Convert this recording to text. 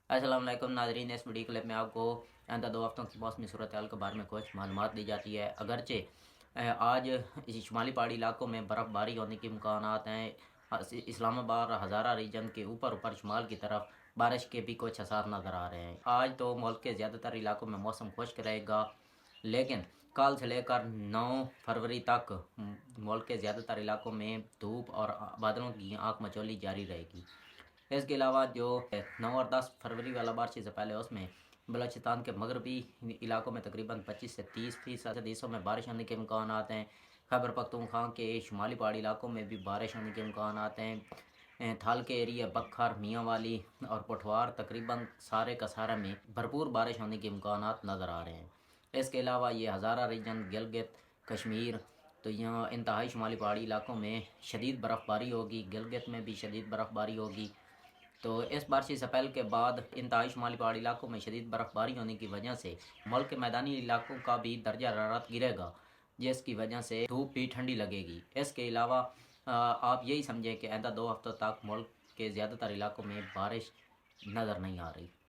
السلام علیکم ناظرین، اس ویڈیو کلپ میں آپ کو آئندہ 2 ہفتوں کی موسمی صورتحال کے بارے میں کچھ معلومات دی جاتی ہے۔ اگرچہ آج شمالی پہاڑی علاقوں میں برف باری ہونے کے امکانات ہیں، اسلام آباد ہزارہ ریجن کے اوپر شمال کی طرف بارش کے بھی کچھ اثار نظر آ رہے ہیں۔ آج تو ملک کے زیادہ تر علاقوں میں موسم خشک رہے گا، لیکن کل سے لے کر 9 فروری تک ملک کے زیادہ تر علاقوں میں دھوپ اور بادلوں کی آنکھ مچولی جاری رہے گی۔ اس کے علاوہ جو 9 اور 10 فروری والا بارش سے پہلے اس میں بلوچستان کے مغربی علاقوں میں تقریباً 25 سے 30% حصوں میں بارش ہونے کے امکانات ہیں۔ خیبر پختونخوا کے شمالی پہاڑی علاقوں میں بھی بارش ہونے کے امکانات ہیں۔ تھال کے ایریا بکھر، میاں والی اور پٹھوار تقریباً سارے کا سارا میں بھرپور بارش ہونے کے امکانات نظر آ رہے ہیں۔ اس کے علاوہ یہ ہزارہ ریجن، گلگت، کشمیر، تو یہاں انتہائی شمالی پہاڑی علاقوں میں شدید برف باری ہوگی، گلگت میں بھی شدید برف باری ہوگی۔ تو اس بارشی سپیل کے بعد انتہائی شمالی پہاڑی علاقوں میں شدید برف باری ہونے کی وجہ سے ملک کے میدانی علاقوں کا بھی درجہ حرارت گرے گا، جس کی وجہ سے دھوپ بھی ٹھنڈی لگے گی۔ اس کے علاوہ آپ یہی سمجھیں کہ آئندہ 2 ہفتوں تک ملک کے زیادہ تر علاقوں میں بارش نظر نہیں آ رہی۔